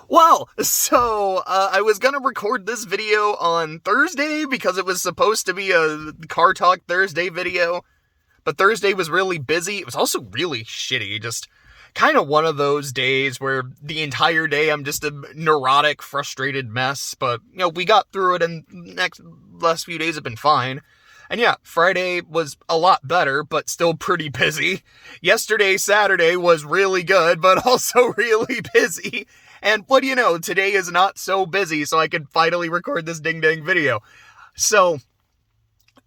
Well, so, I was gonna record this video on Thursday because it was supposed to be a Car Talk Thursday video, but Thursday was really busy. It was also really shitty, just kind of one of those days where the entire day I'm just a neurotic, frustrated mess, but, we got through it and last few days have been fine. And yeah, Friday was a lot better, but still pretty busy. Yesterday, Saturday, was really good, but also really busy. And what do you know, today is not so busy, so I can finally record this ding-dang video. So,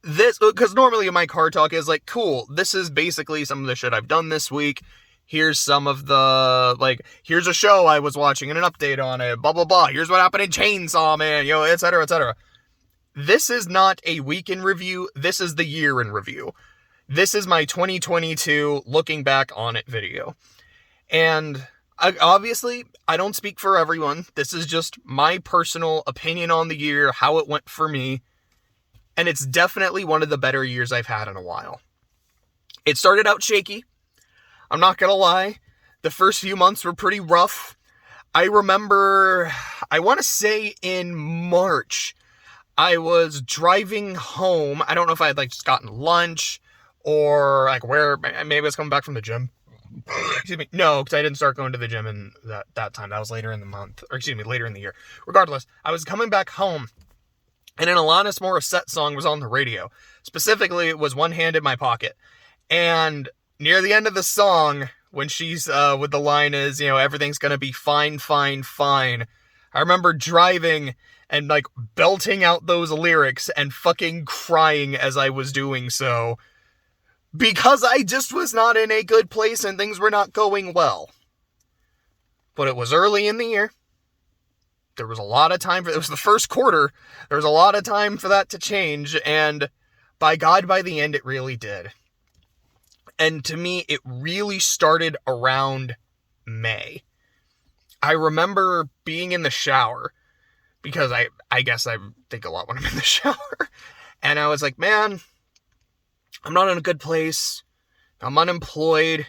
this, because normally my car talk is like, cool, this is basically some of the shit I've done this week. Here's some of the, here's a show I was watching and an update on it, blah, blah, blah. Here's what happened in Chainsaw Man, etc., etc. This is not a week in review, this is the year in review. This is my 2022 looking back on it video. And obviously, I don't speak for everyone. This is just my personal opinion on the year, how it went for me. And it's definitely one of the better years I've had in a while. It started out shaky. I'm not gonna lie. The first few months were pretty rough. I remember, I want to say in March, I was driving home. I don't know if I had just gotten lunch or where, maybe I was coming back from the gym. Excuse me. No, because I didn't start going to the gym in that time. That was later in the month, or excuse me, later in the year. Regardless, I was coming back home and an Alanis Morissette song was on the radio. Specifically, it was One Hand in My Pocket. And near the end of the song, when she's, with the line is, everything's gonna be fine, fine, fine. I remember driving and belting out those lyrics and fucking crying as I was doing so. Because I just was not in a good place and things were not going well. But it was early in the year. There was a lot of time it was the first quarter. There was a lot of time for that to change. And by God, by the end, it really did. And to me, it really started around May. I remember being in the shower, because I guess I think a lot when I'm in the shower. And I was like, man, I'm not in a good place. I'm unemployed.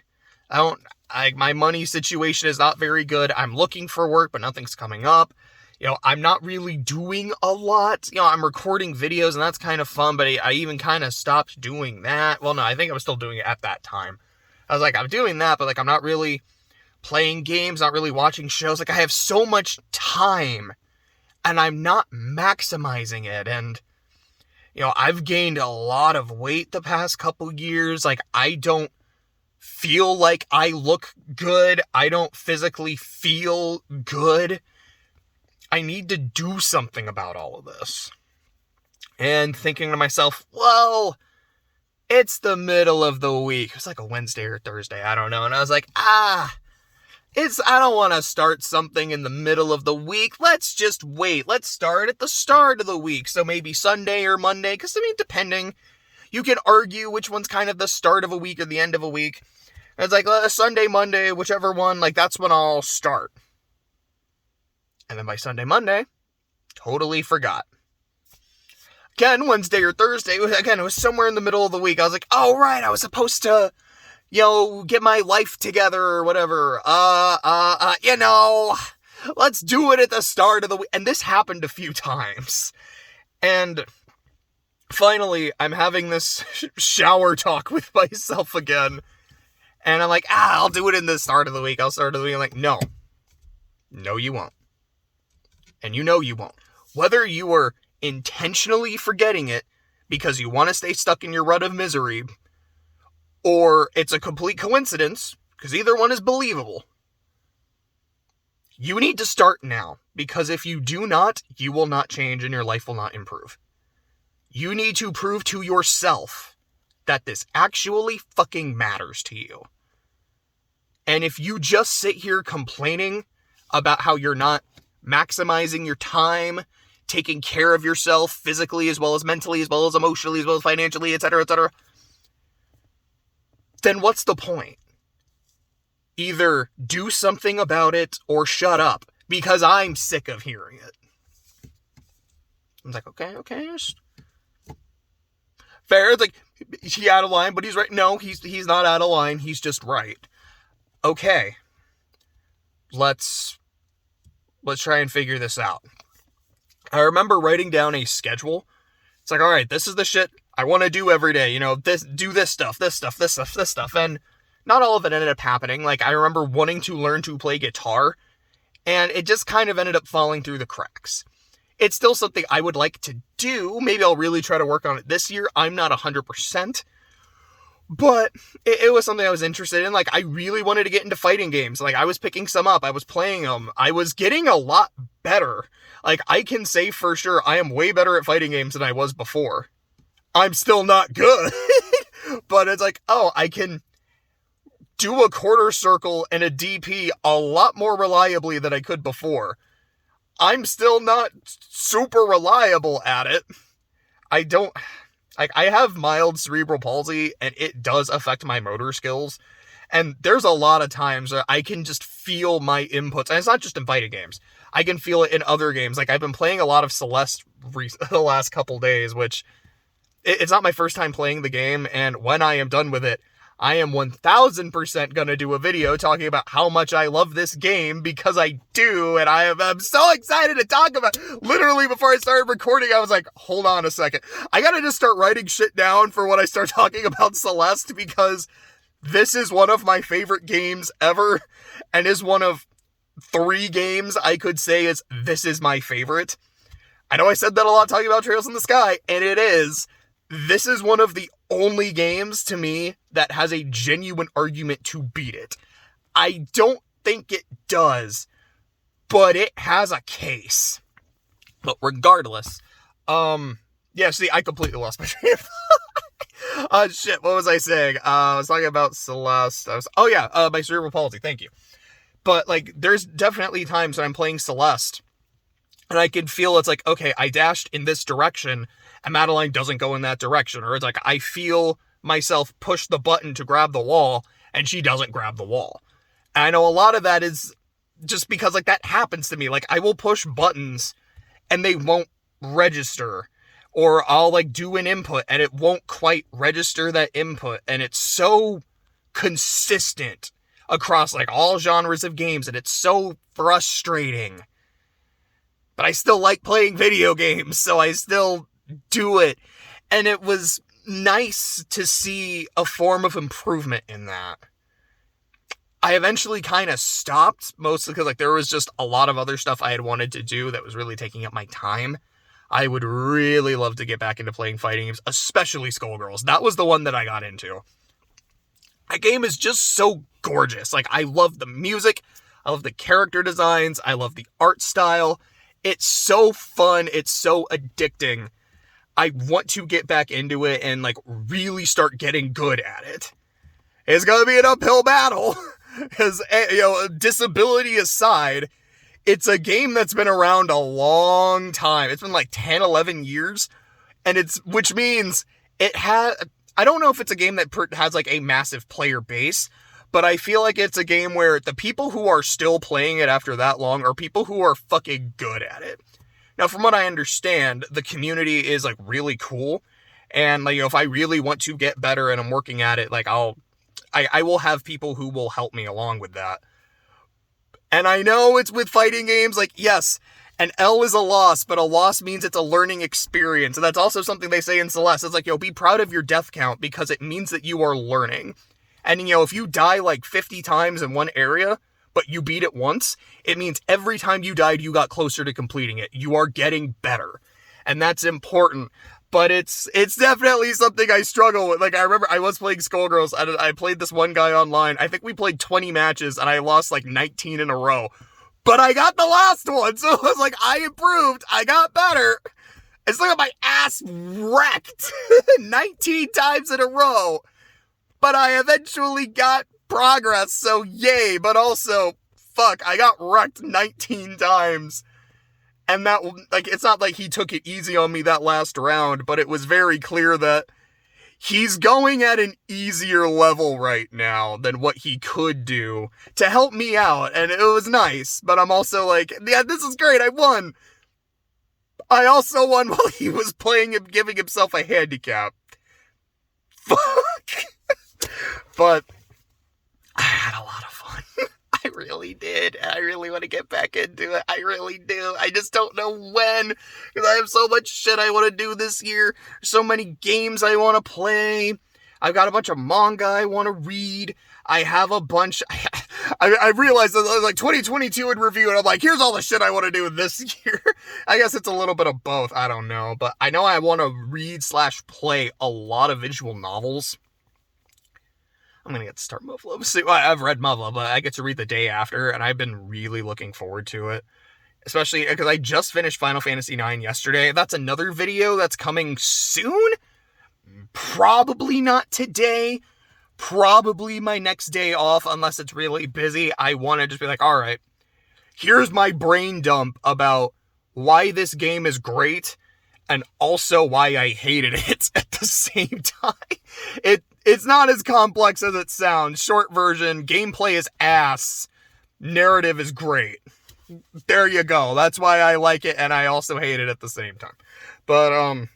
My money situation is not very good. I'm looking for work, but nothing's coming up. I'm not really doing a lot. I'm recording videos and that's kind of fun, but I even kind of stopped doing that. Well, no, I think I was still doing it at that time. I was like, I'm doing that, but I'm not really playing games, not really watching shows. I have so much time and I'm not maximizing it. And, I've gained a lot of weight the past couple years. I don't feel like I look good. I don't physically feel good. I need to do something about all of this. And thinking to myself, well, it's the middle of the week. It was a Wednesday or Thursday, I don't know. And I was like, I don't want to start something in the middle of the week. Let's just wait. Let's start at the start of the week. So maybe Sunday or Monday, because depending, you can argue which one's kind of the start of a week or the end of a week. And it's Sunday, Monday, whichever one, that's when I'll start. And then by Sunday, Monday, totally forgot. Again, Wednesday or Thursday, it was somewhere in the middle of the week. I was like, oh, right, I was supposed to, get my life together or whatever. Let's do it at the start of the week. And this happened a few times. And finally, I'm having this shower talk with myself again. And I'm like, I'll do it in the start of the week. I'll start of the week. I'm like, no. No, you won't. And you won't. Whether you are intentionally forgetting it because you want to stay stuck in your rut of misery, or it's a complete coincidence, because either one is believable, you need to start now. Because if you do not, you will not change and your life will not improve. You need to prove to yourself that this actually fucking matters to you. And if you just sit here complaining about how you're not maximizing your time, taking care of yourself physically as well as mentally, as well as emotionally, as well as financially, etc., etc., then what's the point? Either do something about it or shut up, because I'm sick of hearing it. I was like, okay. Fair. It's is he out of line? But he's right. No, he's not out of line. He's just right. Okay. Let's let's try and figure this out. I remember writing down a schedule. It's like, all right, this is the shit I want to do every day. You know, do this stuff. And not all of it ended up happening. Like, I remember wanting to learn to play guitar, and it just kind of ended up falling through the cracks. It's still something I would like to do. Maybe I'll really try to work on it this year. I'm not 100%. But it was something I was interested in. Like, I really wanted to get into fighting games. Like, I was picking some up. I was playing them. I was getting a lot better. Like, I can say for sure I am way better at fighting games than I was before. I'm still not good. But it's like, oh, I can do a quarter circle and a DP a lot more reliably than I could before. I'm still not super reliable at it. I have mild cerebral palsy, and it does affect my motor skills. And there's a lot of times that I can just feel my inputs. And it's not just in fighting games. I can feel it in other games. Like, I've been playing a lot of Celeste the last couple days, which it's not my first time playing the game. And when I am done with it, I am 1000% going to do a video talking about how much I love this game, because I do, and I'm so excited to talk about it. Literally, before I started recording, I was like, hold on a second. I gotta just start writing shit down for when I start talking about Celeste, because this is one of my favorite games ever, and is one of 3 games I could say is, this is my favorite. I know I said that a lot talking about Trails in the Sky, and it is. This is one of the only games to me that has a genuine argument to beat it. I don't think it does, but it has a case. But regardless, yeah, see, I completely lost my train of thought. Shit, what was I saying? I was talking about Celeste. My cerebral palsy, thank you. But, like, there's definitely times when I'm playing Celeste, and I can feel it's like, okay, I dashed in this direction, and Madeline doesn't go in that direction. Or it's like, I feel myself push the button to grab the wall, and she doesn't grab the wall. And I know a lot of that is just because, like, that happens to me. Like, I will push buttons, and they won't register. Or I'll, like, do an input, and it won't quite register that input. And it's so consistent across, like, all genres of games, and it's so frustrating. But I still like playing video games, so I still do it. And it was nice to see a form of improvement in that. I eventually kind of stopped, mostly because, like, there was just a lot of other stuff I had wanted to do that was really taking up my time. I would really love to get back into playing fighting games, especially Skullgirls. That was the one that I got into. That game is just so gorgeous. Like, I love the music, I love the character designs, I love the art style. It's so fun, it's so addicting. I want to get back into it and, like, really start getting good at it. It's gonna be an uphill battle, because, you know, disability aside, it's a game that's been around a long time. It's been like 10, 11 years, and which means it has, I don't know if it's a game that has like a massive player base, but I feel like it's a game where the people who are still playing it after that long are people who are fucking good at it. Now, from what I understand, the community is, like, really cool, and, like, you know, if I really want to get better and I'm working at it, like, I will have people who will help me along with that. And I know it's with fighting games, like, yes, an L is a loss, but a loss means it's a learning experience, and that's also something they say in Celeste. It's like, yo, be proud of your death count, because it means that you are learning. And, you know, if you die, like, 50 times in one area, but you beat it once, it means every time you died, you got closer to completing it. You are getting better. And that's important. But it's definitely something I struggle with. Like, I remember I was playing Skullgirls, and I played this one guy online. I think we played 20 matches, and I lost, like, 19 in a row. But I got the last one, so it was like, I improved. I got better. I still got my ass wrecked 19 times in a row. But I eventually got progress, so yay, but also, fuck, I got wrecked 19 times, and that, like, it's not like he took it easy on me that last round, but it was very clear that he's going at an easier level right now than what he could do to help me out, and it was nice, but I'm also like, yeah, this is great, I won. I also won while he was playing and giving himself a handicap. Fuck. But I had a lot of fun. I really did. I really want to get back into it. I really do. I just don't know when, because I have so much shit I want to do this year. So many games I want to play. I've got a bunch of manga I want to read. I have a bunch. I realized that like 2022 in review, and I'm like, here's all the shit I want to do this year. I guess it's a little bit of both. I don't know. But I know I want to read/play a lot of visual novels. I'm going to get to start Muffalo. So I've read Muffalo, but I get to read the day after, and I've been really looking forward to it. Especially because I just finished Final Fantasy IX yesterday. That's another video that's coming soon. Probably not today. Probably my next day off, unless it's really busy. I want to just be like, all right, here's my brain dump about why this game is great, and also why I hated it at the same time. It's not as complex as it sounds. Short version, gameplay is ass. Narrative is great. There you go. That's why I like it, and I also hate it at the same time. But,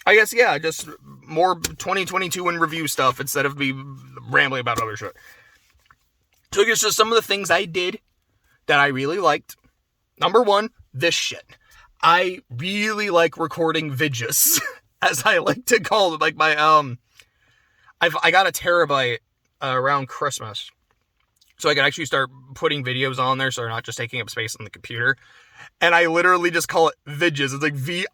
I guess, yeah, just more 2022 in review stuff instead of me rambling about other shit. So I guess just some of the things I did that I really liked. Number one, this shit. I really like recording vidges, as I like to call them. Like my, I got a terabyte around Christmas, so I can actually start putting videos on there so they're not just taking up space on the computer. And I literally just call it vidges. It's like VIDJAS.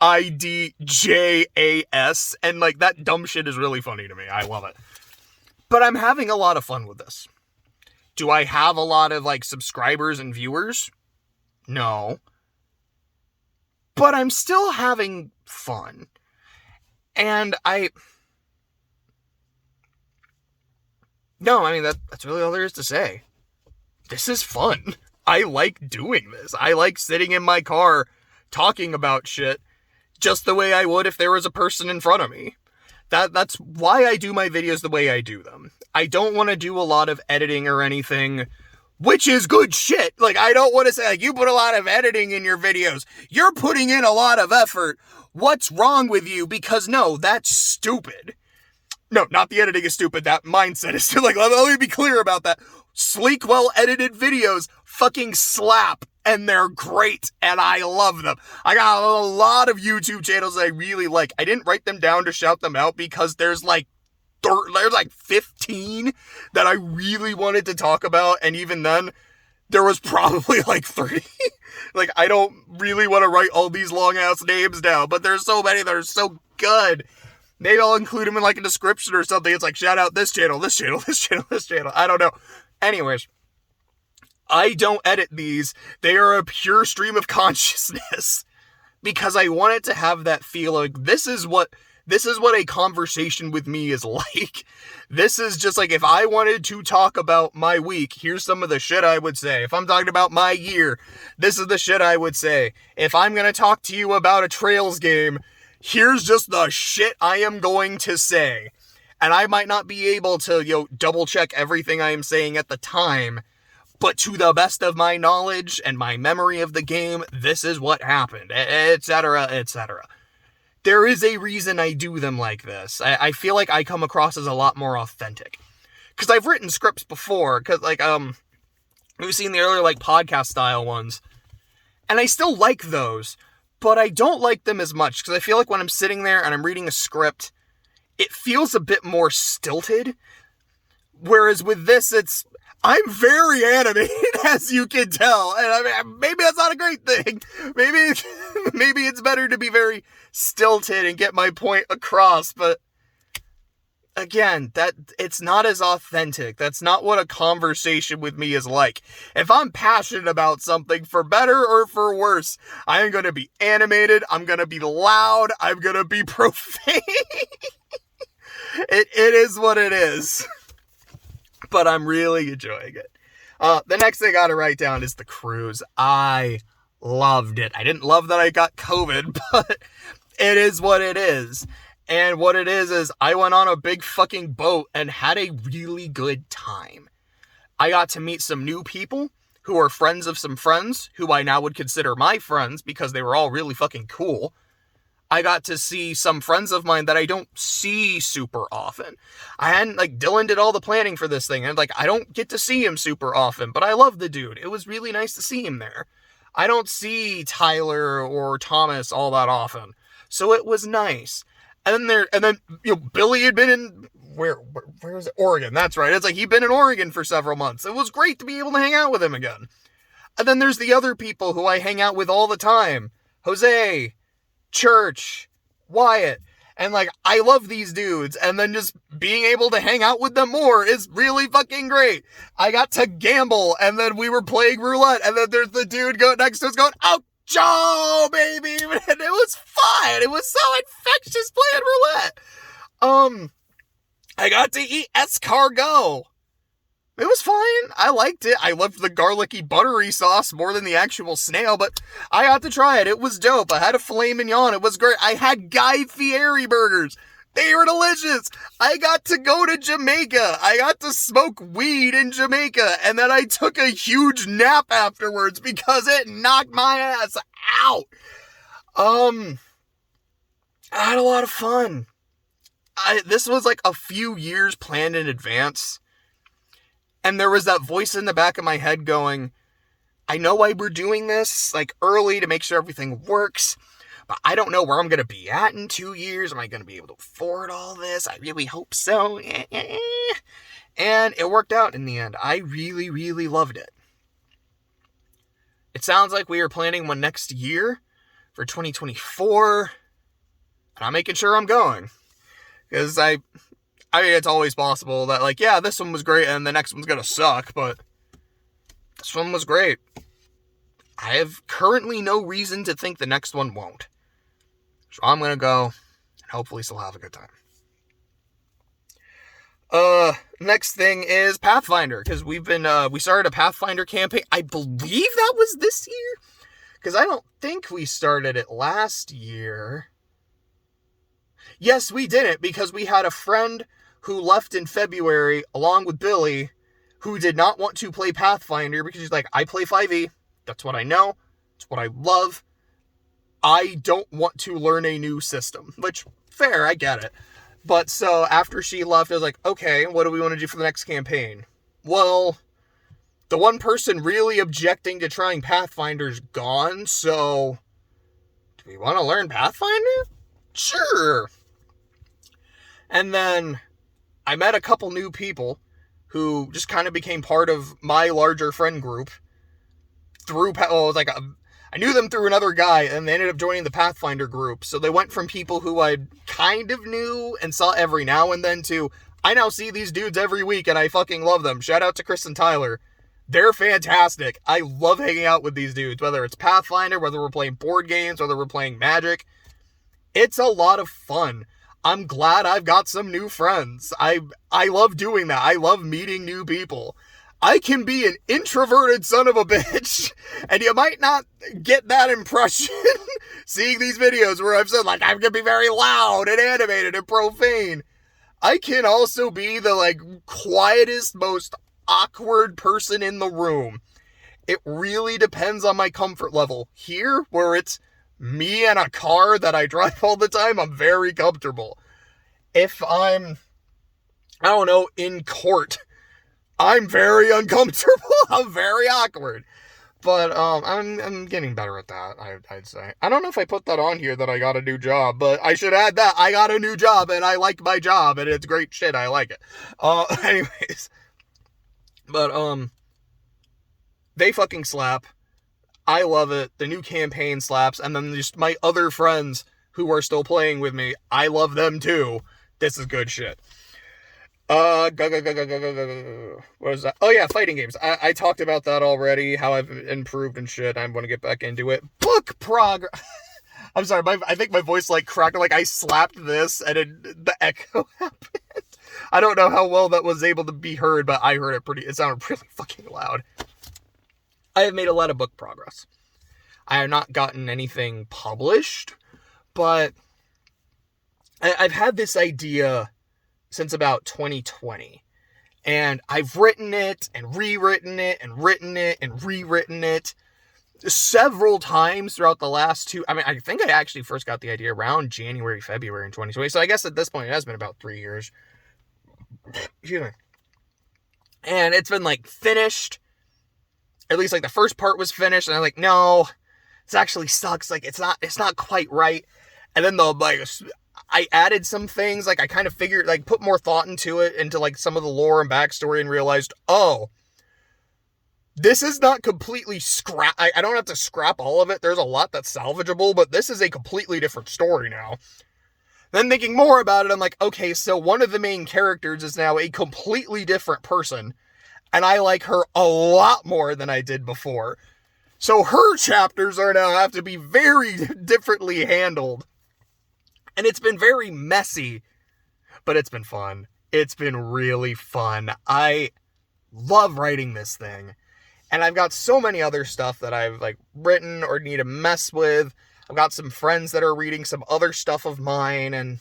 And like that dumb shit is really funny to me. I love it. But I'm having a lot of fun with this. Do I have a lot of like subscribers and viewers? No. But I'm still having fun. And no, I mean, that's really all there is to say. This is fun. I like doing this. I like sitting in my car talking about shit just the way I would if there was a person in front of me. That's why I do my videos the way I do them. I don't want to do a lot of editing or anything, which is good shit. Like, I don't want to say, like, you put a lot of editing in your videos. You're putting in a lot of effort. What's wrong with you? Because no, that's stupid. No, not the editing is stupid. That mindset is stupid. Like, let me be clear about that. Sleek, well-edited videos fucking slap, and they're great, and I love them. I got a lot of YouTube channels that I really like. I didn't write them down to shout them out because there's like 15 that I really wanted to talk about, and even then, there was probably like 30. Like, I don't really want to write all these long-ass names down, but there's so many that are so good. Maybe I'll include them in like a description or something. It's like, shout out this channel, this channel, this channel, this channel. I don't know. Anyways, I don't edit these. They are a pure stream of consciousness because I want it to have that feel like this is what a conversation with me is like. This is just like, if I wanted to talk about my week, here's some of the shit I would say. If I'm talking about my year, this is the shit I would say. If I'm going to talk to you about a Trails game, here's just the shit I am going to say. And I might not be able to, double check everything I am saying at the time, but to the best of my knowledge and my memory of the game, this is what happened, etc., etc. There is a reason I do them like this. I feel like I come across as a lot more authentic. Because I've written scripts before, because, like, we've seen the earlier, like, podcast-style ones, and I still like those, but I don't like them as much, because I feel like when I'm sitting there and I'm reading a script, it feels a bit more stilted, whereas with this, I'm very animated, as you can tell, and I mean, maybe that's not a great thing. Maybe it's better to be very stilted and get my point across, but again, it's not as authentic. That's not what a conversation with me is like. If I'm passionate about something, for better or for worse, I am going to be animated, I'm going to be loud, I'm going to be profane. It is what it is. But I'm really enjoying it. The next thing I gotta write down is the cruise. I loved it. I didn't love that I got COVID, but it is what it is. And what it is I went on a big fucking boat and had a really good time. I got to meet some new people who are friends of some friends who I now would consider my friends because they were all really fucking cool. I got to see some friends of mine that I don't see super often. I hadn't, Dylan did all the planning for this thing, and, I don't get to see him super often, but I love the dude. It was really nice to see him there. I don't see Tyler or Thomas all that often, so it was nice. And then, Billy had been in, where is it? Oregon, that's right. It's he'd been in Oregon for several months. It was great to be able to hang out with him again. And then there's the other people who I hang out with all the time. Jose, Church, Wyatt, and I love these dudes, and then just being able to hang out with them more is really fucking great. I got to gamble, and then we were playing roulette, and then there's the dude next to us going, "Oh, Joe, baby," and it was fun. It was so infectious playing roulette. I got to eat escargot. It was fine. I liked it. I loved the garlicky, buttery sauce more than the actual snail, but I got to try it. It was dope. I had a filet mignon. It was great. I had Guy Fieri burgers. They were delicious. I got to go to Jamaica. I got to smoke weed in Jamaica, and then I took a huge nap afterwards because it knocked my ass out. I had a lot of fun. This was a few years planned in advance. And there was that voice in the back of my head going, I know why we're doing this, early to make sure everything works, but I don't know where I'm going to be at in 2 years. Am I going to be able to afford all this? I really hope so. And it worked out in the end. I really, really loved it. It sounds like we are planning one next year for 2024. And I'm making sure I'm going. Because I mean, it's always possible that, yeah, this one was great and the next one's gonna suck, but this one was great. I have currently no reason to think the next one won't. So I'm gonna go and hopefully still have a good time. Next thing is Pathfinder, because we started a Pathfinder campaign. I believe that was this year, because I don't think we started it last year. Yes, we didn't, because we had a friend who left in February, along with Billy, who did not want to play Pathfinder, because he's I play 5e, that's what I know, it's what I love, I don't want to learn a new system, which, fair, I get it. But so, after she left, I was okay, what do we want to do for the next campaign? Well, the one person really objecting to trying Pathfinder's gone, so, do we want to learn Pathfinder? Sure. And then I met a couple new people who just kind of became part of my larger friend group through, I knew them through another guy, and they ended up joining the Pathfinder group. So they went from people who I kind of knew and saw every now and then to, I now see these dudes every week and I fucking love them. Shout out to Chris and Tyler. They're fantastic. I love hanging out with these dudes, whether it's Pathfinder, whether we're playing board games, whether we're playing Magic. It's a lot of fun. I'm glad I've got some new friends. I love doing that. I love meeting new people. I can be an introverted son of a bitch, and you might not get that impression seeing these videos where I've said, I'm going to be very loud and animated and profane. I can also be the, quietest, most awkward person in the room. It really depends on my comfort level. Here, where it's me and a car that I drive all the time, I'm very comfortable. If I'm, in court, I'm very uncomfortable. I'm very awkward. But I'm getting better at that, I'd say. I don't know if I put that on here that I got a new job, but I should add that. I got a new job, and I like my job, and it's great shit. I like it. Anyways. But, they fucking slap. I love it. The new campaign slaps. And then just my other friends who are still playing with me, I love them too. This is good shit. What is that? Oh yeah, fighting games. I talked about that already, how I've improved and shit. I want to get back into it. Book progress. I'm sorry, I think my voice cracked, I slapped this and the echo happened. I don't know how well that was able to be heard, but I heard it sounded really fucking loud. I have made a lot of book progress. I have not gotten anything published, but I've had this idea since about 2020, and I've written it and rewritten it and written it and rewritten it, several times throughout the last two. I mean, I think I actually first got the idea around January, February in 2020. So I guess at this point it has been about 3 years. Excuse me. And it's been like finished. At least like the first part was finished. And I'm like, no, this actually sucks. Like it's not quite right. And then I added some things. Like I kind of figured, like put more thought into it, into like some of the lore and backstory, and realized, oh, this is not completely scrap. I don't have to scrap all of it. There's a lot that's salvageable, but this is a completely different story now. Then thinking more about it, I'm like, okay, so one of the main characters is now a completely different person, and I like her a lot more than I did before. So her chapters are now have to be very differently handled. And it's been very messy, but it's been fun. It's been really fun. I love writing this thing. And I've got so many other stuff that I've like written or need to mess with. I've got some friends that are reading some other stuff of mine, and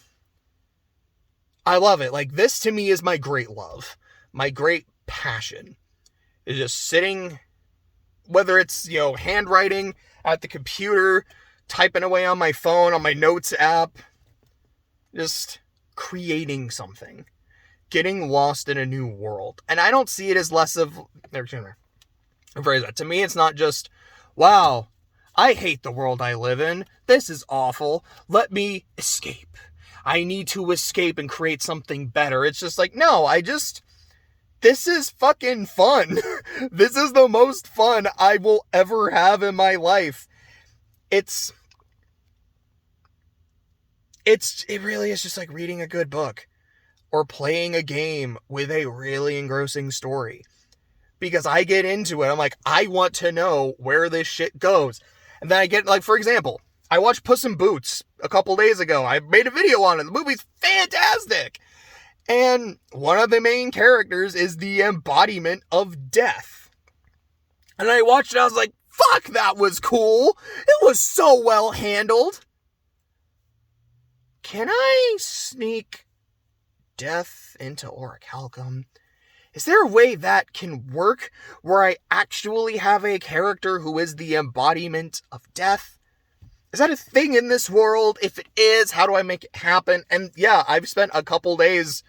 I love it. Like, this to me is my great love. My great passion is just sitting, whether it's, handwriting at the computer, typing away on my phone, on my notes app, just creating something, getting lost in a new world. And I don't see it as less of, to me, it's not just, wow, I hate the world I live in. This is awful. Let me escape. I need to escape and create something better. It's just like, no, this is fucking fun. This is the most fun I will ever have in my life. It really is just like reading a good book or playing a game with a really engrossing story. Because I get into it. I'm like, I want to know where this shit goes. And then I get, like, for example, I watched Puss in Boots a couple days ago. I made a video on it. The movie's fantastic. And one of the main characters is the embodiment of death. And I watched it, I was like, fuck, that was cool. It was so well handled. Can I sneak death into Orichalcum? Is there a way that can work where I actually have a character who is the embodiment of death? Is that a thing in this world? If it is, how do I make it happen? And yeah, I've spent a couple days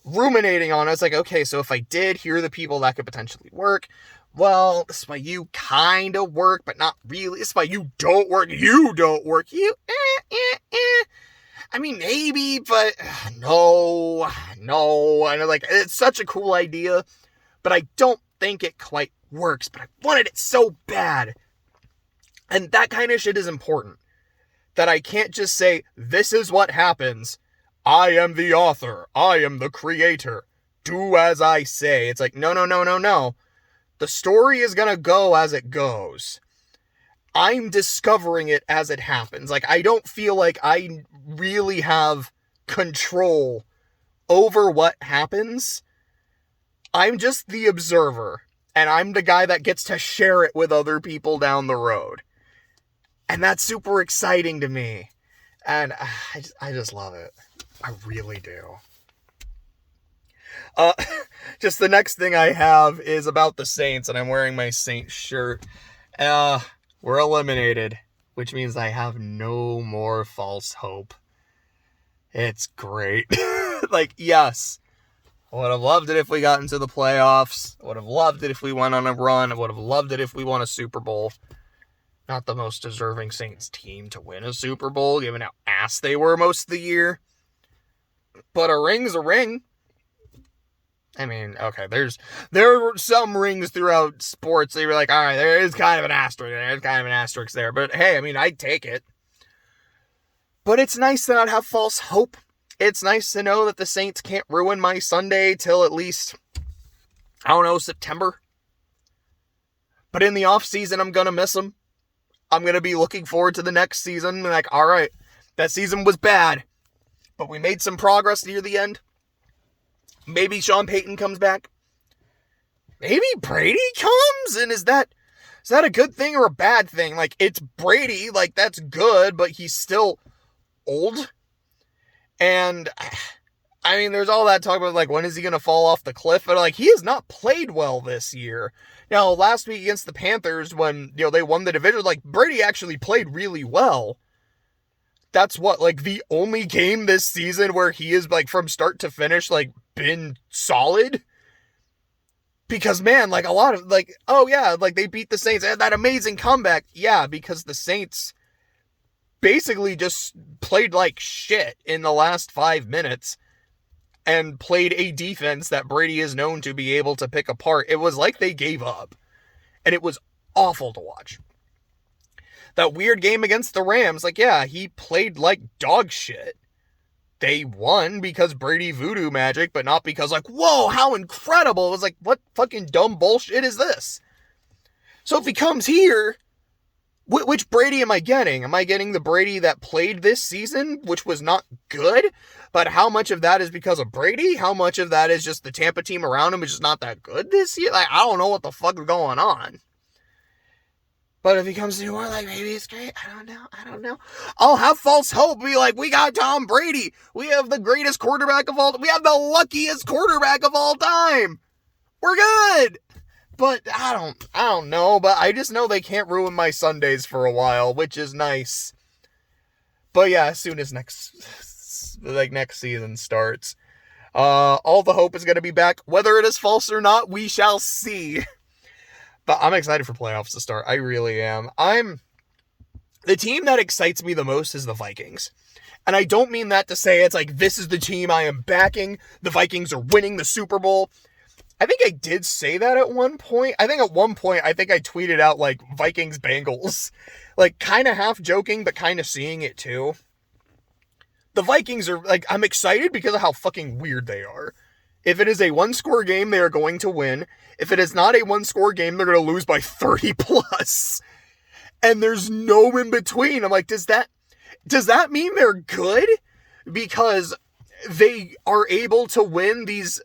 ruminating on it. It's like, okay, so if I did, here are the people that could potentially work. Well, this is why you kind of work, but not really. This is why you don't work. You don't work. I mean, maybe, but no. I know, like, it's such a cool idea, but I don't think it quite works, but I wanted it so bad. And that kind of shit is important. That I can't just say, this is what happens. I am the author. I am the creator. Do as I say. It's like, no. The story is gonna go as it goes. I'm discovering it as it happens. Like, I don't feel like I really have control over what happens. I'm just the observer, and I'm the guy that gets to share it with other people down the road. And that's super exciting to me. And I just love it. I really do. Just the next thing I have is about the Saints, and I'm wearing my Saints shirt. We're eliminated, which means I have no more false hope. It's great. Like, yes, I would have loved it if we got into the playoffs. I would have loved it if we went on a run. I would have loved it if we won a Super Bowl. Not the most deserving Saints team to win a Super Bowl, given how ass they were most of the year. But a ring's a ring. I mean, okay, there were some rings throughout sports. They were like, all right, there is kind of an asterisk there. There's kind of an asterisk there. But hey, I mean, I'd take it. But it's nice to not have false hope. It's nice to know that the Saints can't ruin my Sunday till at least, I don't know, September. But in the off season, I'm going to miss them. I'm going to be looking forward to the next season. Like, all right, that season was bad, but we made some progress near the end. Maybe Sean Payton comes back. Maybe Brady comes, and is that a good thing or a bad thing? Like, it's Brady, like, that's good, but he's still old. And I mean, there's all that talk about, like, when is he going to fall off the cliff? But, like, he has not played well this year. Now, last week against the Panthers, when, they won the division, like, Brady actually played really well. That's what, like, the only game this season where he is, like, from start to finish, like, been solid. Because, man, like, a lot of, like, oh, yeah, like, they beat the Saints. They had that amazing comeback. Yeah, because the Saints basically just played like shit in the last 5 minutes and played a defense that Brady is known to be able to pick apart. It was like they gave up. And it was awful to watch. That weird game against the Rams, like, yeah, he played like dog shit. They won because Brady voodoo magic, but not because, like, whoa, how incredible. It was like, what fucking dumb bullshit is this? So if he comes here, which Brady am I getting? Am I getting the Brady that played this season, which was not good? But how much of that is because of Brady? How much of that is just the Tampa team around him is just not that good this year? Like, I don't know what the fuck is going on. But if he comes to New Orleans, like, maybe it's great. I don't know. I'll have false hope. Be like, we got Tom Brady. We have the greatest quarterback of all time. We have the luckiest quarterback of all time. We're good. But I don't know. But I just know they can't ruin my Sundays for a while, which is nice. But yeah, as soon as next season starts, all the hope is going to be back. Whether it is false or not, we shall see. But I'm excited for playoffs to start. I really am. The team that excites me the most is the Vikings. And I don't mean that to say it's like, this is the team I am backing. The Vikings are winning the Super Bowl. I think I did say that at one point. I think at one point, I tweeted out, like, Vikings Bengals. Like, kind of half joking, but kind of seeing it too. The Vikings are, like, I'm excited because of how fucking weird they are. If it is a one-score game, they are going to win. If it is not a one-score game, they're going to lose by 30 plus. And there's no in between. I'm like, does that mean they're good? Because they are able to win these,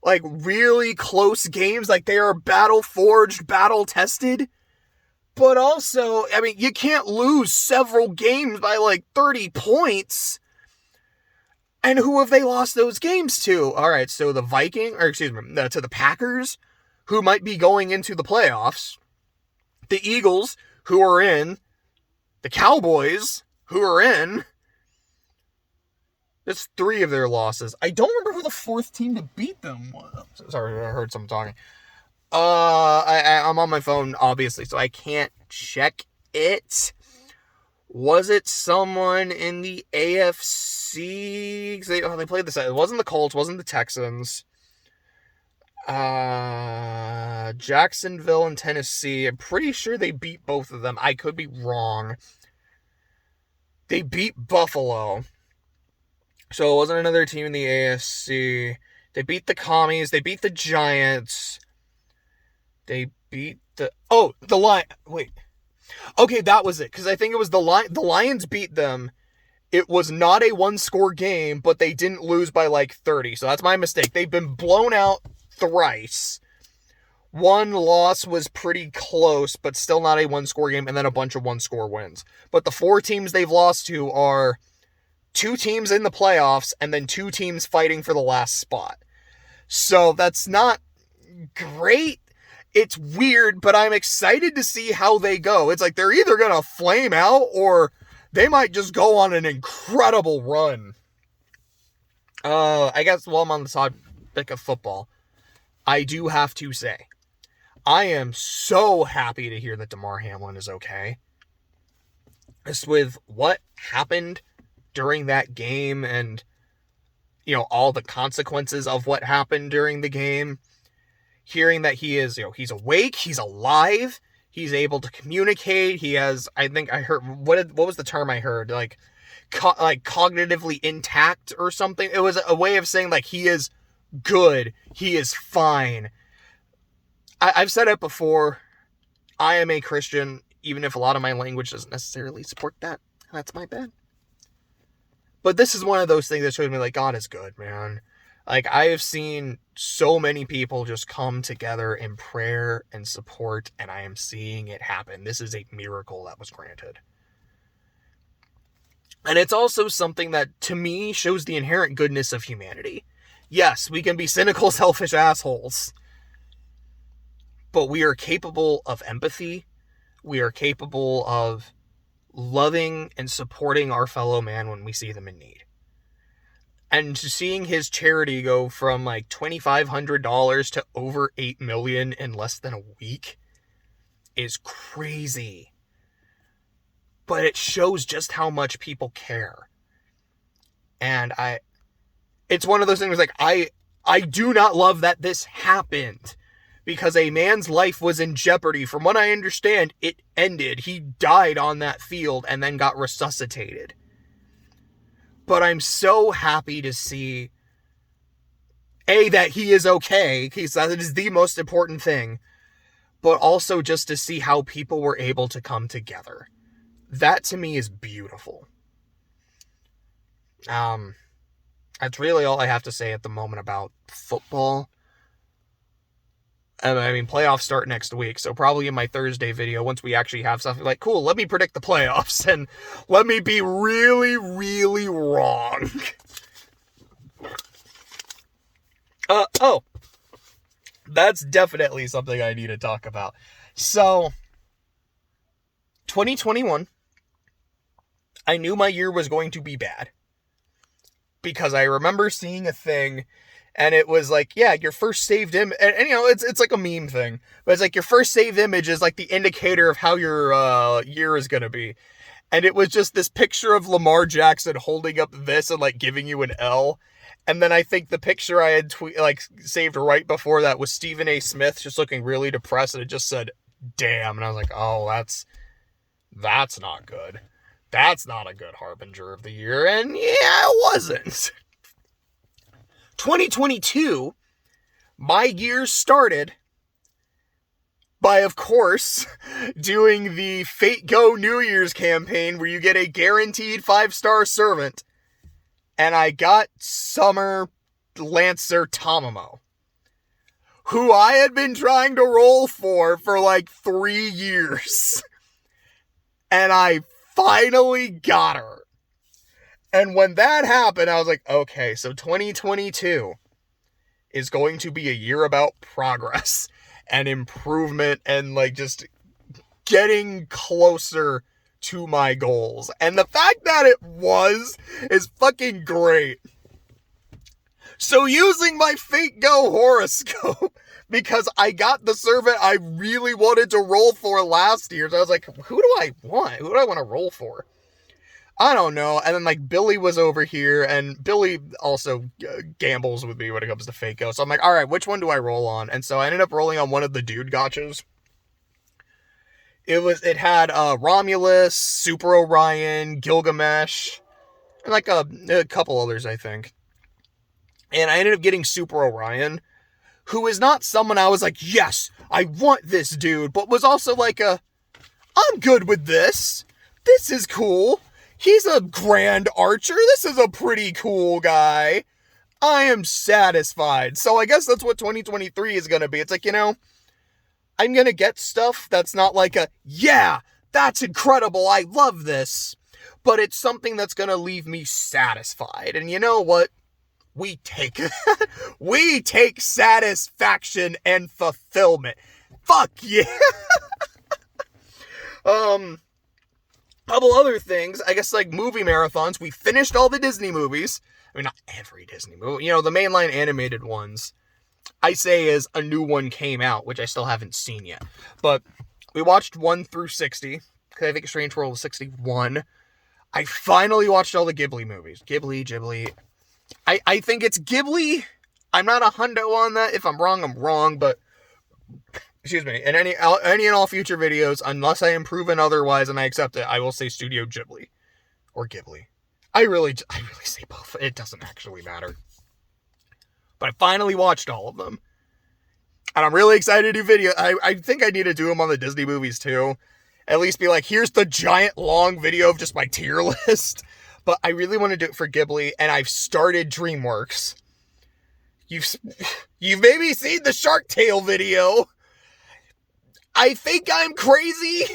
like, really close games. Like, they are battle-forged, battle-tested. But also, I mean, you can't lose several games by, like, 30 points. And who have they lost those games to? All right, so the to the Packers, who might be going into the playoffs. The Eagles, who are in. The Cowboys, who are in. That's 3 of their losses. I don't remember who the 4th team to beat them was. Sorry, I heard someone talking. I'm on my phone, obviously, so I can't check it. Was it someone in the AFC? They played this. It wasn't the Colts. Wasn't the Texans. Jacksonville and Tennessee. I'm pretty sure they beat both of them. I could be wrong. They beat Buffalo. So it wasn't another team in the AFC. They beat the Commies. They beat the Giants. They beat the Lions. Wait. Okay, that was it. Because I think it was the Lions beat them. It was not a one-score game, but they didn't lose by like 30. So that's my mistake. They've been blown out thrice. One loss was pretty close, but still not a one-score game, and then a bunch of one-score wins. But the 4 teams they've lost to are 2 teams in the playoffs, and then 2 teams fighting for the last spot. So that's not great. It's weird, but I'm excited to see how they go. It's like they're either going to flame out or they might just go on an incredible run. I guess while I'm on the topic of football, I do have to say, I am so happy to hear that DeMar Hamlin is okay. Just with what happened during that game and, all the consequences of what happened during the game. Hearing that he is, he's awake, he's alive, he's able to communicate, he has, I think I heard, what was the term I heard? Like cognitively intact or something? It was a way of saying, like, he is good, he is fine. I've said it before, I am a Christian, even if a lot of my language doesn't necessarily support that. That's my bad. But this is one of those things that showed me, like, God is good, man. Like, I have seen so many people just come together in prayer and support, and I am seeing it happen. This is a miracle that was granted. And it's also something that, to me, shows the inherent goodness of humanity. Yes, we can be cynical, selfish assholes, but we are capable of empathy. We are capable of loving and supporting our fellow man when we see them in need. And seeing his charity go from like $2,500 to over $8 million in less than a week is crazy. But it shows just how much people care. And it's one of those things like, I do not love that this happened, because a man's life was in jeopardy. From what I understand, it ended. He died on that field and then got resuscitated. But I'm so happy to see, A, that he is okay, because that is the most important thing, but also just to see how people were able to come together. That to me is beautiful. That's really all I have to say at the moment about football. I mean, playoffs start next week, so probably in my Thursday video, once we actually have something like, cool, let me predict the playoffs, and let me be really, really wrong. That's definitely something I need to talk about. So, 2021, I knew my year was going to be bad, because I remember seeing a thing, and it was like, yeah, your first saved image, and you know, it's like a meme thing, but it's like your first saved image is like the indicator of how your year is going to be. And it was just this picture of Lamar Jackson holding up this and like giving you an L. And then I think the picture I had saved right before that was Stephen A. Smith just looking really depressed, and it just said, damn. And I was like, oh, that's not good. That's not a good harbinger of the year. And yeah, it wasn't. 2022, my year started by, of course, doing the Fate Go New Year's campaign where you get a guaranteed 5-star servant. And I got Summer Lancer Tamamo, who I had been trying to roll for like 3 years. And I finally got her. And when that happened, I was like, okay, so 2022 is going to be a year about progress and improvement and like just getting closer to my goals. And the fact that it is fucking great. So using my Fate Go horoscope, because I got the servant I really wanted to roll for last year, so I was like, who do I want? Who do I want to roll for? I don't know. And then like Billy was over here, and Billy also gambles with me when it comes to Fate Go. So I'm like, all right, which one do I roll on? And so I ended up rolling on one of the dude gotchas. It had Romulus, Super Orion, Gilgamesh, and like a couple others, I think. And I ended up getting Super Orion, who is not someone I was like, yes, I want this dude, but was also like I'm good with this. This is cool. He's a grand archer. This is a pretty cool guy. I am satisfied. So I guess that's what 2023 is going to be. It's like, you know, I'm going to get stuff that's not like yeah, that's incredible. I love this. But it's something that's going to leave me satisfied. And you know what? We take satisfaction and fulfillment. Fuck yeah. Couple other things, I guess, like movie marathons. We finished all the Disney movies. I mean, not every Disney movie. You know, the mainline animated ones. I say as a new one came out, which I still haven't seen yet. But we watched 1 through 60. Because I think Strange World is 61. I finally watched all the Ghibli movies. Ghibli. I think it's Ghibli. I'm not a hundo on that. If I'm wrong, but excuse me, in any and all future videos, unless I am proven otherwise and I accept it, I will say Studio Ghibli. Or Ghibli. I really say both. It doesn't actually matter. But I finally watched all of them. And I'm really excited to do video. I think I need to do them on the Disney movies too. At least be like, here's the giant long video of just my tier list. But I really want to do it for Ghibli, and I've started DreamWorks. You've maybe seen the Shark Tale video. I think I'm crazy.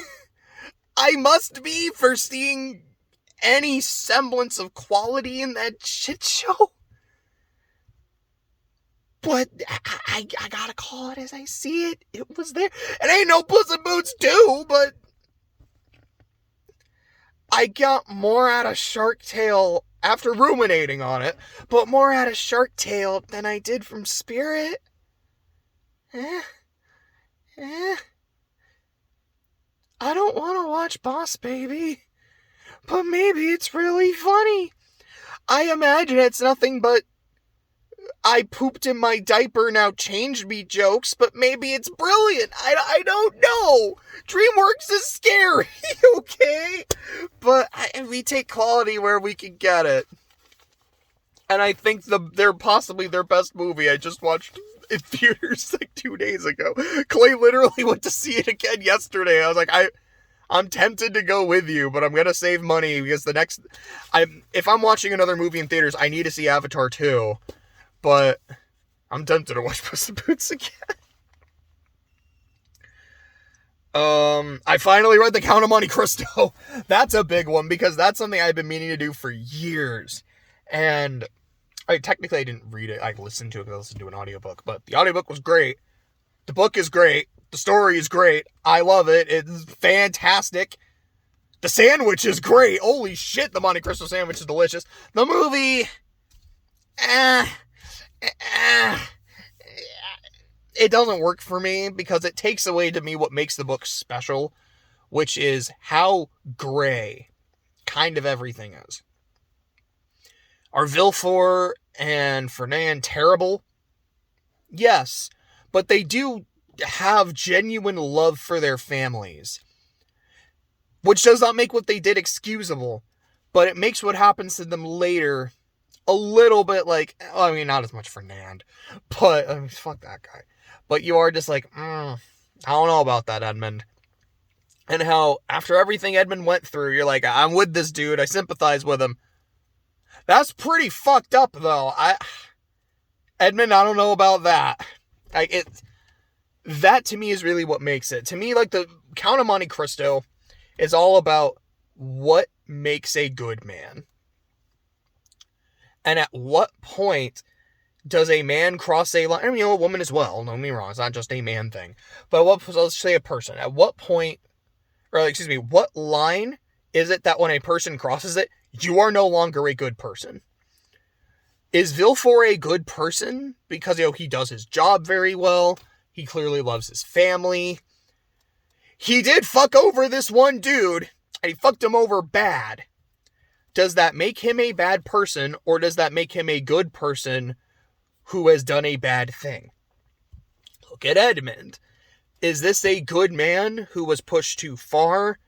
I must be for seeing any semblance of quality in that shit show. But I gotta call it as I see it. It was there. It ain't no Puss in Boots 2, but I got more out of Shark Tale after ruminating on it, but more out of Shark Tale than I did from Spirit. I don't want to watch Boss Baby, but maybe it's really funny. I imagine it's nothing but I pooped in my diaper, now changed me jokes, but maybe it's brilliant. I don't know. DreamWorks is scary, okay? But we take quality where we can get it. And I think they're possibly their best movie. I just watched in theaters like 2 days ago. Clay literally went to see it again yesterday. I was like, I'm tempted to go with you, but I'm going to save money because if I'm watching another movie in theaters, I need to see Avatar 2. But I'm tempted to watch Puss in Boots again. I finally read The Count of Monte Cristo. That's a big one because that's something I've been meaning to do for years. And technically I didn't read it. I listened to it because I listened to an audiobook. But the audiobook was great. The book is great. The story is great. I love it. It's fantastic. The sandwich is great. Holy shit, the Monte Cristo sandwich is delicious. The movie... it doesn't work for me because it takes away to me what makes the book special, which is how gray kind of everything is. Are Villefort and Fernand terrible? Yes, but they do have genuine love for their families, which does not make what they did excusable, but it makes what happens to them later a little bit like, I mean, not as much Fernand, but, I mean, fuck that guy. But you are just like, I don't know about that, Edmund. And how, after everything Edmund went through, you're like, I'm with this dude, I sympathize with him. That's pretty fucked up, though. Edmund, I don't know about that. That, to me, is really what makes it. To me, like, the Count of Monte Cristo is all about what makes a good man. And at what point does a man cross a line? I mean, a woman as well. Don't get me wrong. It's not just a man thing. But let's say a person. At what point, what line is it that when a person crosses it, you are no longer a good person? Is Villefort a good person? Because, he does his job very well. He clearly loves his family. He did fuck over this one dude, and he fucked him over bad. Does that make him a bad person, or does that make him a good person who has done a bad thing? Look at Edmund. Is this a good man who was pushed too far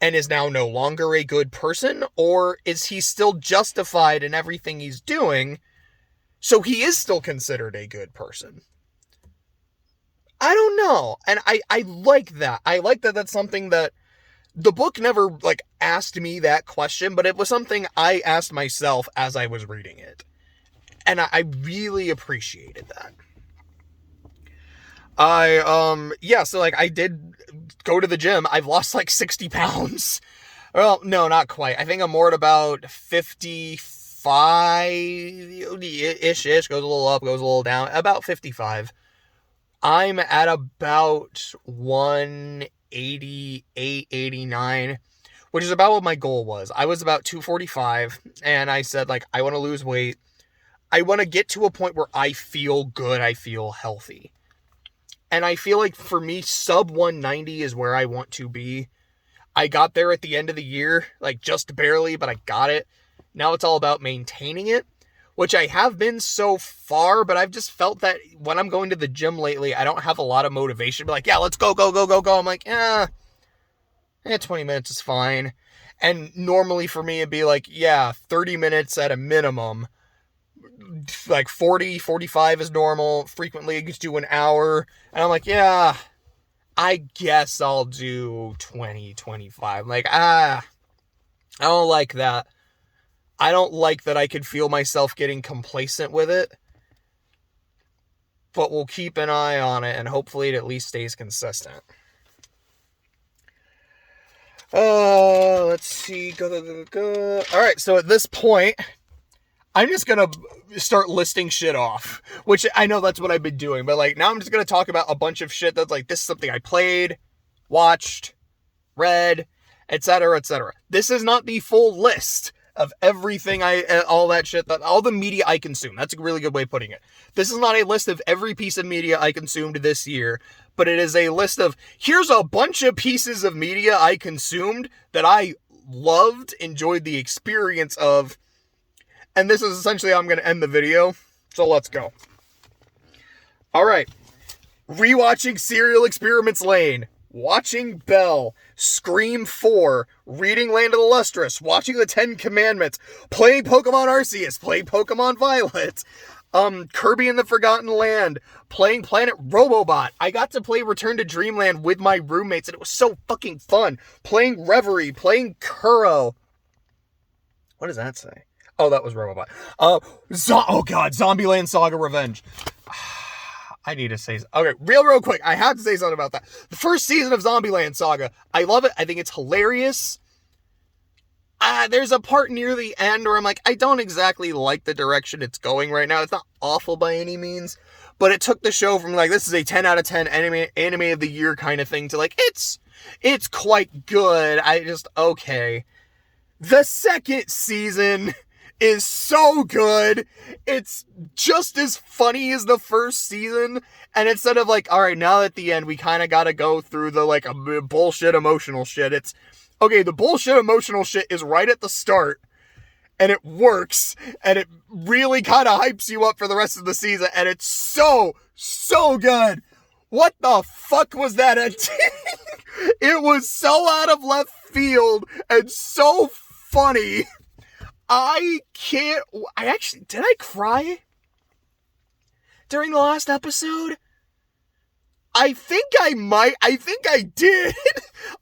and is now no longer a good person, or is he still justified in everything he's doing, so he is still considered a good person? I don't know, and I like that. I like that that's something that the book never, asked me that question, but it was something I asked myself as I was reading it. And I really appreciated that. I did go to the gym. I've lost, 60 pounds. Well, no, not quite. I think I'm more at about 55-ish. Goes a little up, goes a little down. About 55. I'm at about 188, 89, which is about what my goal was. I was about 245, and I said, I want to lose weight. I want to get to a point where I feel good, I feel healthy. And I feel like, for me, sub 190 is where I want to be. I got there at the end of the year, just barely, but I got it. Now it's all about maintaining it, which I have been so far, but I've just felt that when I'm going to the gym lately, I don't have a lot of motivation to be like, yeah, let's go. I'm like, 20 minutes is fine. And normally for me, it'd be 30 minutes at a minimum. 40, 45 is normal. Frequently, it gets to an hour. And I'm like, yeah, I guess I'll do 20, 25. I don't like that. I don't like that I could feel myself getting complacent with it. But we'll keep an eye on it, and hopefully it at least stays consistent. Let's see. Go. All right, so at this point, I'm just going to start listing shit off, which I know that's what I've been doing, but like now I'm just going to talk about a bunch of shit that's like, this is something I played, watched, read, etc., etc. This is not the full list of everything all that shit, all the media I consume. That's a really good way of putting it. This is not a list of every piece of media I consumed this year, but it is a list of, here's a bunch of pieces of media I consumed that I loved, enjoyed the experience of, and this is essentially how I'm going to end the video, so let's go. Alright, rewatching Serial Experiments Lane, watching Belle, Scream 4, reading Land of the Lustrous, watching the 10 Commandments, playing Pokemon Arceus, playing Pokemon Violet, Kirby in the Forgotten Land, playing Planet Robobot. I got to play Return to Dreamland with my roommates, and it was so fucking fun. Playing Reverie, playing Kuro. What does that say? Oh, that was Robobot. Oh god, Zombieland Saga Revenge. I need to say... Okay, real quick, I have to say something about that. The first season of Zombieland Saga, I love it. I think it's hilarious. There's a part near the end where I'm like, I don't exactly like the direction it's going right now. It's not awful by any means, but it took the show from like, this is a 10 out of 10 anime of the year kind of thing to like, it's quite good. Okay. The second season is so good. It's just as funny as the first season. And instead of like, all right, now at the end, we kind of got to go through the like bullshit emotional shit. It's okay. The bullshit emotional shit is right at the start and it works and it really kind of hypes you up for the rest of the season. And it's so good. What the fuck was that? It was so out of left field and so funny. Did I cry during the last episode? I think I did.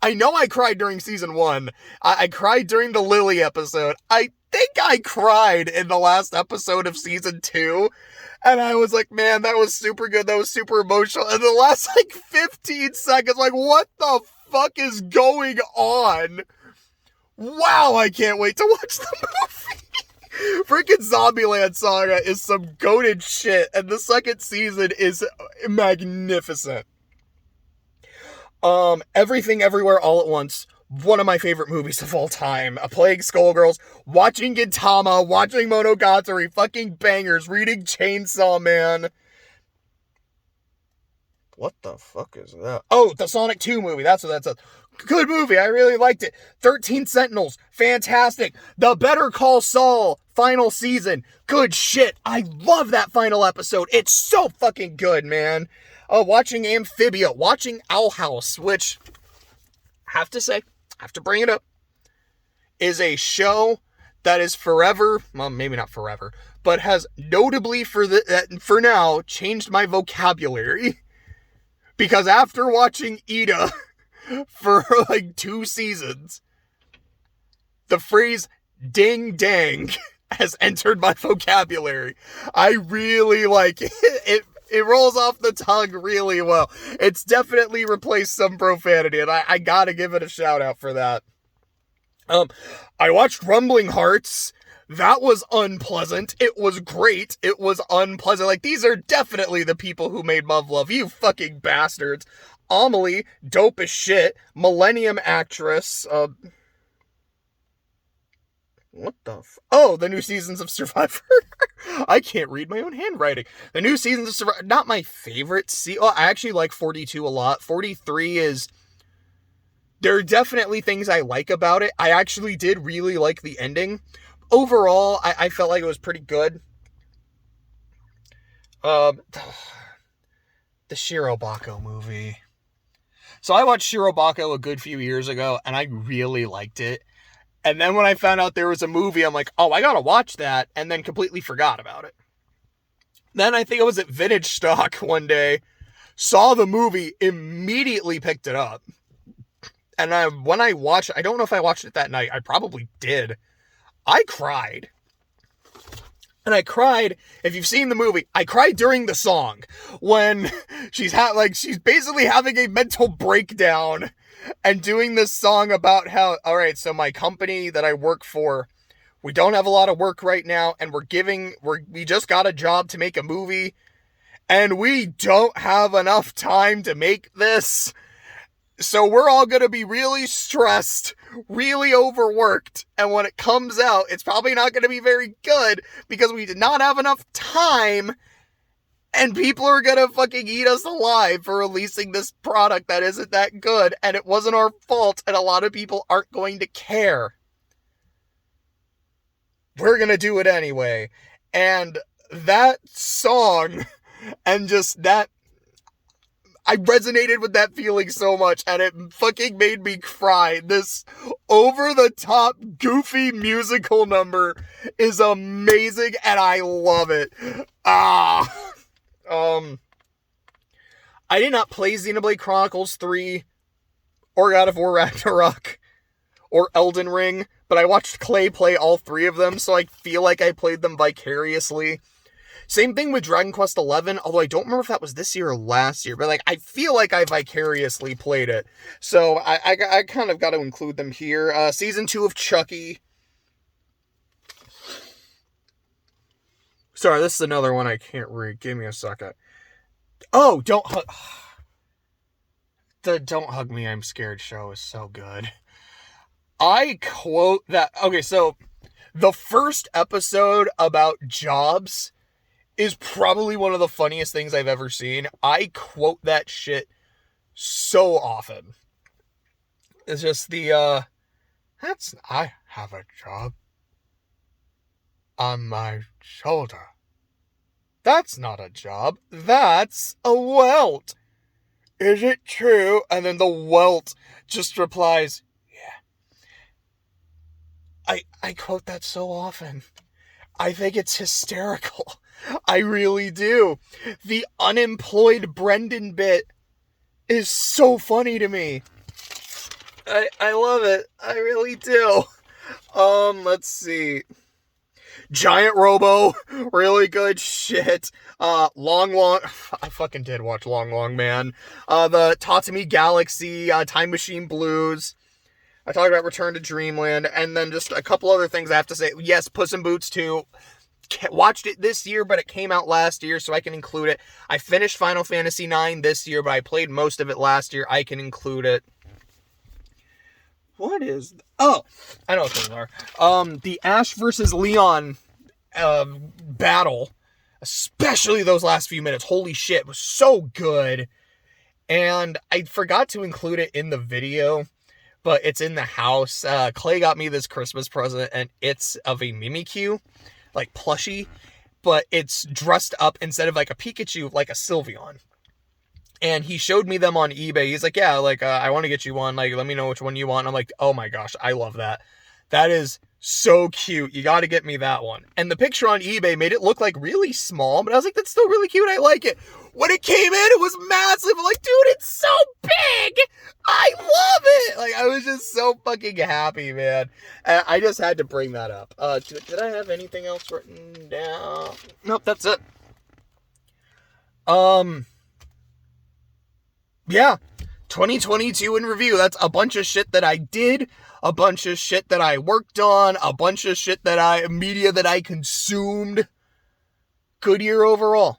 I know I cried during season 1. I cried during the Lily episode. I think I cried in the last episode of season 2. And I was like, man, that was super good. That was super emotional. And the last like 15 seconds, like, what the fuck is going on? Wow, I can't wait to watch the movie. Freaking Zombieland Saga is some goated shit, and the second season is magnificent. Everything Everywhere All at Once, one of my favorite movies of all time. Playing Skullgirls, watching Gintama, watching Monogatari, fucking bangers, reading Chainsaw Man. What the fuck is that? Oh, the Sonic 2 movie, that's what that says. Good movie, I really liked it. 13 Sentinels, fantastic. The Better Call Saul final season, good shit. I love that final episode. It's so fucking good, man. Watching Amphibia, watching Owl House, which, have to bring it up, is a show that is forever, well, maybe not forever, but has notably for now changed my vocabulary. Because after watching Ida for like 2 seasons, the phrase ding dang has entered my vocabulary. I really like it. It rolls off the tongue really well. It's definitely replaced some profanity, and I gotta give it a shout out for that. I watched Rumbling Hearts. That was unpleasant. It was great. It was unpleasant. Like, these are definitely the people who made Love, you fucking bastards. Amelie, dope as shit. Millennium Actress. What the Oh, the new seasons of Survivor. I can't read my own handwriting. The new seasons of Survivor. Not my favorite. I actually like 42 a lot. 43 is... There are definitely things I like about it. I actually did really like the ending. Overall, I felt like it was pretty good. The Shirobako movie. So I watched Shirobako a good few years ago, and I really liked it. And then when I found out there was a movie, I'm like, oh, I gotta watch that, and then completely forgot about it. Then I think I was at Vintage Stock one day, saw the movie, immediately picked it up. And when I watched, I don't know if I watched it that night, I probably did. I cried. And I cried, if you've seen the movie, I cried during the song. When she's basically having a mental breakdown. and doing this song about how, all right, so my company that I work for, we don't have a lot of work right now, and we just got a job to make a movie, and we don't have enough time to make this. So we're all going to be really stressed, really overworked, and when it comes out, it's probably not going to be very good because we did not have enough time, and people are going to fucking eat us alive for releasing this product that isn't that good, and it wasn't our fault, and a lot of people aren't going to care. We're going to do it anyway. And that song, and just that, I resonated with that feeling so much, and it fucking made me cry. This over-the-top, goofy musical number is amazing, and I love it. I did not play Xenoblade Chronicles 3, or God of War Ragnarok, or Elden Ring, but I watched Clay play all three of them, so I feel like I played them vicariously. Same thing with Dragon Quest XI, although I don't remember if that was this year or last year, but like I feel like I vicariously played it. So I kind of got to include them here. Season 2 of Chucky. Sorry, this is another one I can't read. Give me a second. Oh, Don't Hug... The Don't Hug Me, I'm Scared show is so good. I quote that... Okay, so the first episode about jobs is probably one of the funniest things I've ever seen. I quote that shit so often. It's just I have a job on my shoulder. That's not a job. That's a welt. Is it true? And then the welt just replies, yeah. I quote that so often. I think it's hysterical. I really do. The unemployed Brendan bit is so funny to me. I love it. I really do. Let's see. Giant Robo, really good shit. Long, I fucking did watch Long Man. The Tatami Galaxy, Time Machine Blues. I talked about Return to Dreamland, and then just a couple other things I have to say. Yes, Puss in Boots 2. Watched it this year, but it came out last year, so I can include it. I finished Final Fantasy IX this year, but I played most of it last year. I can include it. What is... Oh, I know what those are. The Ash versus Leon battle, especially those last few minutes. Holy shit, was so good. And I forgot to include it in the video, but it's in the house. Clay got me this Christmas present, and it's of a Mimikyu, like plushie, but it's dressed up instead of like a Pikachu, like a Sylveon. And he showed me them on eBay. He's like, yeah, like, I want to get you one. Like, let me know which one you want. And I'm like, oh my gosh, I love that. That is so cute. You got to get me that one. And the picture on eBay made it look like really small, but I was like, that's still really cute. I like it. When it came in, it was massive. I'm like, dude, it's so big. I love it. Like, I was just so fucking happy, man. I just had to bring that up. Did I have anything else written down? Nope, that's it. Yeah, 2022 in review. That's a bunch of shit that I did, a bunch of shit that I worked on, a bunch of shit that media that I consumed. Good year overall.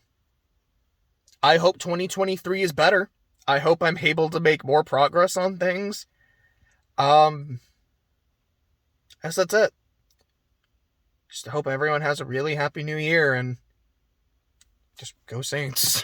I hope 2023 is better. I hope I'm able to make more progress on things. I guess that's it. Just hope everyone has a really happy new year, and just go Saints.